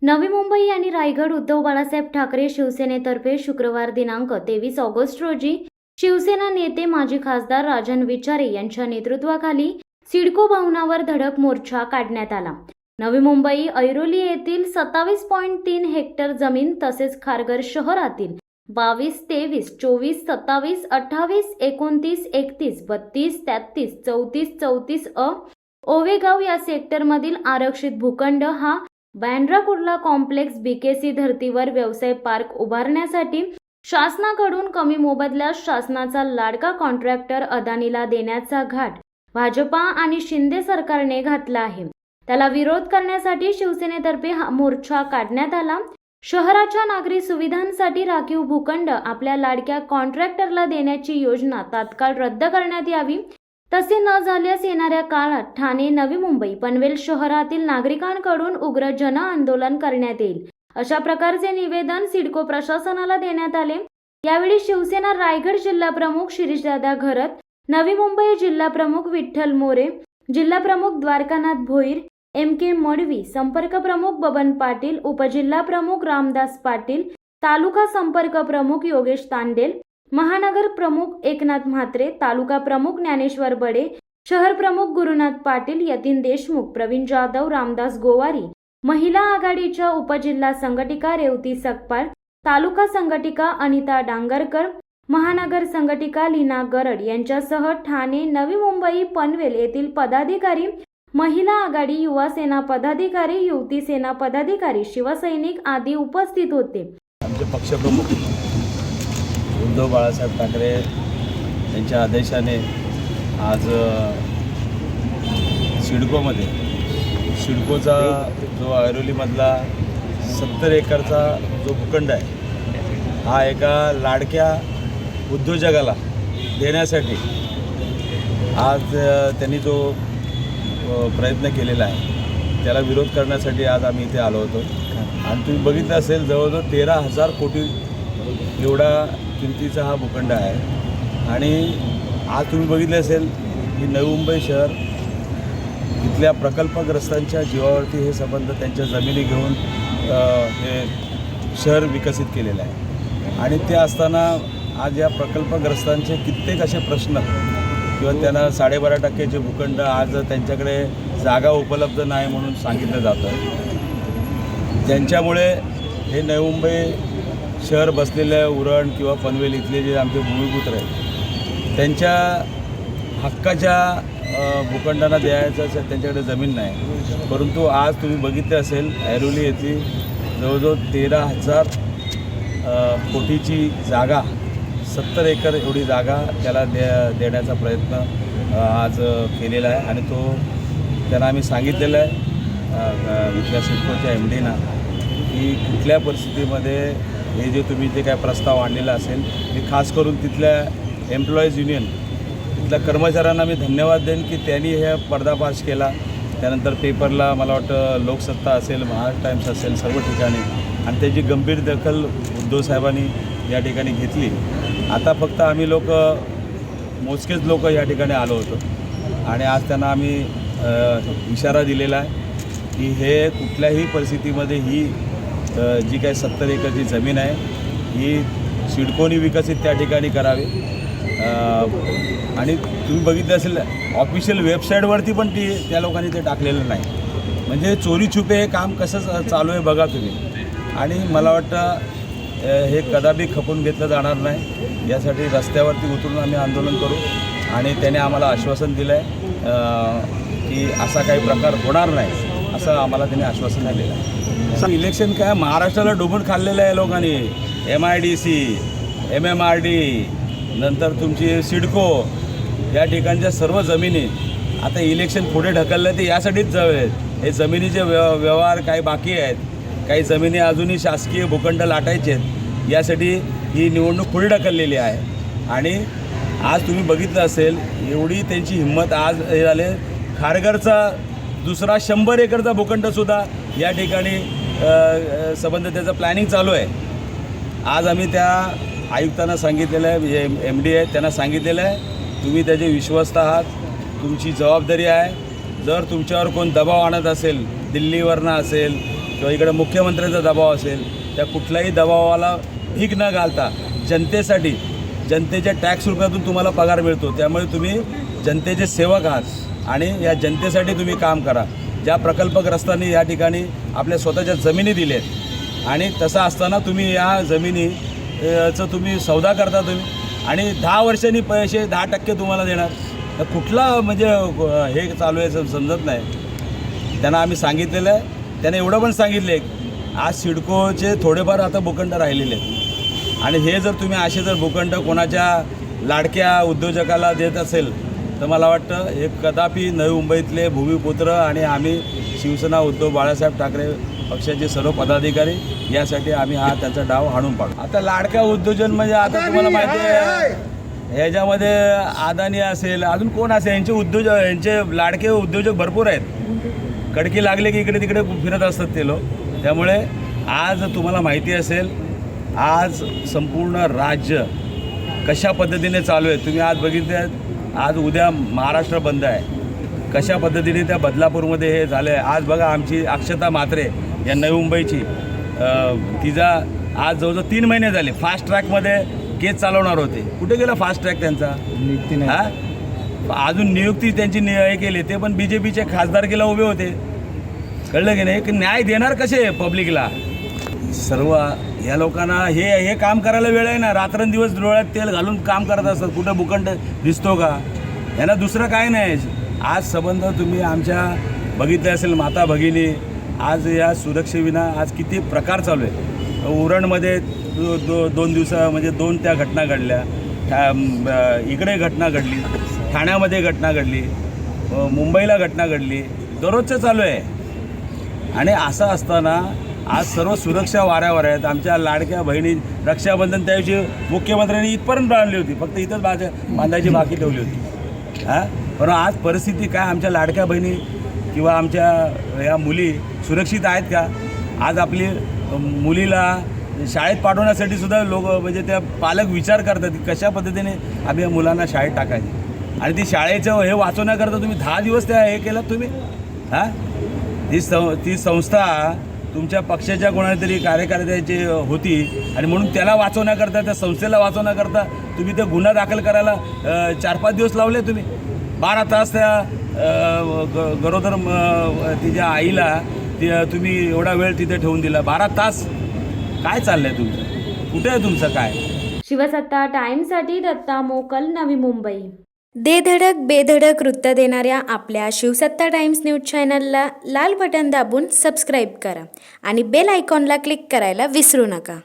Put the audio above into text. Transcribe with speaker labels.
Speaker 1: नवी मुंबई आणि रायगड उद्धव बाळासाहेब ठाकरे शिवसेनेतर्फे शुक्रवार दिनांक 23 ऑगस्ट रोजी शिवसेना नेते माजी खासदार राजन विचारे यांच्या नेतृत्वाखाली सिडको भवनावर धडक मोर्चा काढण्यात आला। नवी मुंबई ऐरोली येथील 27.3 हेक्टर जमीन तसेच खारघर शहरातील 22, 23, 24, 27, 28, 29, 31, 32, 33, 34, 34 अ ओवेगाव या सेक्टरमधील आरक्षित भूखंड हा बँड्रा कुर्ला कॉम्प्लेक्स बीकेसी धर्तीवर व्यवसाय पार्क उभारण्यासाठी शासनाकडून कमी मोबदल्यात शासनाचा लाडका कॉन्ट्रॅक्टर अदानीला देण्याचा घाट भाजपा आणि शिंदे सरकारने घातला आहे। त्याला विरोध करण्यासाठी शिवसेनेतर्फे हा मोर्चा काढण्यात आला। शहराच्या नागरी सुविधांसाठी राखीव भूखंड आपल्या लाडक्या कॉन्ट्रॅक्टरला देण्याची योजना तात्काळ रद्द करण्यात यावी। तसे न झाल्यास येणाऱ्या काळात ठाणे, नवी मुंबई, पनवेल शहरातील नागरिकांकडून उग्र जन आंदोलन करण्यात येईल, अशा प्रकारचे निवेदन सिडको प्रशासनाला देण्यात आले। यावेळी शिवसेना रायगड जिल्हा प्रमुख शिरीषदादा घरत, नवी मुंबई जिल्हा प्रमुख विठ्ठल मोरे, जिल्हा प्रमुख द्वारकानाथ भोईर, MK मडवी, संपर्क प्रमुख बबन पाटील, उपजिल्हा प्रमुख रामदास पाटील, तालुका संपर्क प्रमुख योगेश तांडेल, महानगर प्रमुख एकनाथ म्हात्रे, तालुका प्रमुख ज्ञानेश्वर बडे, शहर प्रमुख गुरुनाथ पाटील, यतीन देशमुख, प्रवीण जाधव, रामदास गोवारी, महिला आघाडीच्या उपजिल्हा संघटिका रेवती सकपाळ, तालुका संघटिका अनिता डांगरकर, महानगर संघटिका लीना गरड यांच्यासह ठाणे, नवी मुंबई, पनवेल येथील पदाधिकारी, महिला आघाडी, युवा सेना पदाधिकारी, युवती सेना पदाधिकारी, शिवसैनिक आदी उपस्थित होते।
Speaker 2: आमचे पक्षप्रमुख उद्धव बाळासाहेब ठाकरे यांच्या आदेशाने आज सिडकोचा जो ऐरोलीमधला 70 एकरचा जो भूखंड आहे हा एका लाडक्या उद्योजकाला देण्यासाठी आज त्यांनी जो प्रयत्न केलेला आहे त्याला विरोध करण्यासाठी आज आम्ही इथे आलो होतो। आणि तुम्ही बघितलं असेल जवळजवळ 13,000 कोटी एवढा किमतीचा हा भूखंड आहे। आणि आज तुम्ही बघितलं असेल की नवी मुंबई शहर इथल्या प्रकल्पग्रस्तांच्या जीवावरती हे संबंध त्यांच्या जमिनी घेऊन हे शहर विकसित केलेलं आहे। आणि ते असताना आज या प्रकल्पग्रस्तांचे कित्येक असे प्रश्न किंवा त्यांना 12.5% भूखंड आज त्यांच्याकडे जागा उपलब्ध नाही म्हणून सांगितलं जातं। त्यांच्यामुळे हे नवी मुंबई शहर बसलेलं उरण किंवा पनवेल इथले जे आमचे भूमिपुत्र आहेत त्यांच्या हक्काच्या भूखंडांना द्यायचं त्यांच्याकडे जमीन नाही। परंतु आज तुम्ही बघितलं असेल ऐरोली येथे जवळजवळ 13,000 कोटीची जागा 70 एकर एवढी जागा त्याला देण्याचा प्रयत्न आज केलेला आहे। आणि तो त्यांना आम्ही सांगितलेलं आहे इथल्या सिडकोच्या MDना की कुठल्या परिस्थितीमध्ये हे जे तुम्ही जे काय प्रस्ताव आणलेला असेल मी खास करून तिथल्या एम्प्लॉईज युनियन तिथल्या कर्मचाऱ्यांना मी धन्यवाद देईन की त्यांनी हे पर्दाफाश केला। त्यानंतर पेपरला मला वाटतं लोकसत्ता असेल, महाराष्ट्र टाइम्स असेल, सर्व ठिकाणी आणि त्याची गंभीर दखल उद्धव साहेबांनी या ठिकाणी घेतली। आता फक्त आम्ही मोजकेच लोक या ठिकाणी आलो होतो आणि आज त्यांना आम्ही इशारा दिलेला आहे की हे कुठल्याही परिस्थितीमध्ये ही जी काही 70 एकरची जमीन आहे ही सिडकोनी विकसित त्या ठिकाणी करावी। आणि तुम्ही बघितलं असेल ऑफिशियल वेबसाईटवरती पण त्या लोकांनी ते टाकलेलं नाही। म्हणजे चोरी छुपे हे काम कसं चालू आहे बघा तुम्ही। आणि मला वाटतं हे कदापि खपून घेतलं जाणार नाही। यासाठी रस्त्यावरती उतरून आम्ही आंदोलन करू आणि त्याने आम्हाला आश्वासन दिलं आहे की असा काही प्रकार होणार नाही असं आम्हाला त्याने आश्वासन दिलेलं आहे। इलेक्शन काय महाराष्ट्राला डुबून खाल्लेलं आहे लोकांनी। MIDC, MMRD, नंतर तुमची सिडको या ठिकाणच्या सर्व जमिनी आता इलेक्शन पुढे ढकललं ते यासाठीच जावेत। हे जमिनीचे व्यवहार काही बाकी आहेत, काही जमिनी अजूनही शासकीय भूखंड लाटायचे आहेत, यासाठी ही निवडणूक पुढे ढकललेली आहे। आणि आज तुम्ही बघितलं असेल एवढी त्यांची हिंमत आज हे झाले खारघरचा दुसरा 100 एकरचा भूखंडसुद्धा या ठिकाणी संबंध त्याचं प्लॅनिंग चालू आहे। आज आम्ही त्या आयुक्तांना सांगितलेलं आहे, जे MD आहेत त्यांना सांगितलेलं आहे तुम्ही त्याचे विश्वस्त आहात, तुमची जबाबदारी आहे। जर तुमच्यावर कोण दबाव आणत असेल, दिल्लीवरनं असेल किंवा इकडे मुख्यमंत्र्यांचा दबाव असेल, त्या कुठल्याही दबावाला भीक न घालता जनतेसाठी, जनतेच्या टॅक्स रुपयातून तुम्हाला पगार मिळतो, त्यामुळे तुम्ही जनतेचे सेवक आहात आणि या जनतेसाठी तुम्ही काम करा. ज्या प्रकल्पग्रस्तांनी या ठिकाणी आपल्या स्वतःच्या जमिनी दिल्यात आणि तसं असताना तुम्ही या जमिनीचं तुम्ही सौदा करता तुम्ही आणि 10 वर्षांनी पैसे 10% तुम्हाला देणार. तर कुठला म्हणजे हे चालू आहे समजत नाही. त्यांना आम्ही सांगितलेलं आहे. त्याने एवढं पण सांगितलं आहे आज सिडकोचे थोडेफार आता भूखंड राहिलेले आहेत आणि हे जर तुम्ही असे जर भूखंड कोणाच्या लाडक्या उद्योजकाला देत असेल तर मला वाटतं हे कदापि नवी मुंबईतले भूमिपुत्र आणि आम्ही शिवसेना उद्धव बाळासाहेब ठाकरे पक्षाचे सर्व पदाधिकारी यासाठी आम्ही हा त्यांचा डाव हाणून पाडू. आता लाडका उद्योजन म्हणजे आता तुम्हाला माहिती आहे ह्याच्यामध्ये अदानी असेल, अजून कोण असेल, यांचे लाडके उद्योजक भरपूर आहेत. कडकी लागले की इकडे तिकडे फिरत असतात ते लोक. त्यामुळे आज तुम्हाला माहिती असेल आज संपूर्ण राज्य कशा पद्धतीने चालू आहे. तुम्ही आज बघितले आज उद्या महाराष्ट्र बंद आहे. कशा पद्धतीने त्या बदलापूरमध्ये हे झालं आहे. आज बघा आमची अक्षता म्हात्रे या नवी मुंबईची तिचा आज जवळजवळ 3 महिने झाले फास्ट ट्रॅकमध्ये केस चालवणार होते. कुठे गेला फास्ट ट्रॅक त्यांचा? नियुक्ती नाही. अजून नियुक्ती त्यांची हे केली ते पण BJPच्या खासदारकीला उभे होते. कळलं की नाही? न्याय देणार कसे पब्लिकला? सर्व या लोकांना हे काम करायला वेळ आहे ना. रात्रंदिवस डोळ्यात तेल घालून काम करत असतात. कुठं भूखंड दिसतो का? यांना दुसरं काय नाही. आज संबंध तुम्ही आमच्या बघितले असेल माता भगिनी आज या सुरक्षेविना आज किती प्रकार चालू आहे. उरणमध्ये 2 दिवसा म्हणजे 2 त्या घटना घडल्या. इकडे घटना घडली, ठाण्यामध्ये घटना घडली, मुंबईला घटना घडली. दररोजचं चालू आहे. आणि असं असताना आज सर्व सुरक्षा वाऱ्यावर आहेत. आमच्या लाडक्या बहिणी रक्षाबंधन त्याविषयी मुख्यमंत्र्यांनी इथपर्यंत बांधली होती, फक्त इथंच बांधायची बाकी ठेवली होती. पण आज परिस्थिती काय? आमच्या लाडक्या बहिणी किंवा आमच्या या मुली सुरक्षित आहेत का? आज आपली मुलीला शाळेत पाठवण्यासाठी सुद्धा लोक म्हणजे त्या पालक विचार करतात की कशा पद्धतीने आम्ही या मुलांना शाळेत टाकायचे. आणि ती शाळेचं हे वाचवण्याकरता तुम्ही 10 दिवस त्या हे केलं तुम्ही. ती संस्था तुमच्या पक्षाच्या कोणातरी कार्यकर्त्याची होती आणि म्हणून त्याला वाचवण्याकरता, त्या संस्थेला वाचवण्याकरता तुम्ही ते गुन्हा दाखल करायला 4-5 दिवस लावले तुम्ही. 12 तास त्या गरोदर तिच्या आईला तुम्ही एवढा वेळ तिथे ठेवून दिला. 12 तास. काय चाललंय तुमचं? कुठे आहे तुमचं काय?
Speaker 1: शिवसत्ता टाइम्ससाठी दत्ता मोकल, नवी मुंबई. दे धडक बेधडक वृत्त देणाऱ्या आपल्या शिवसत्ता टाइम्स न्यूज चॅनलला लाल बटन दाबून सबस्क्राईब करा आणि बेल आयकॉनला क्लिक करायला विसरू नका.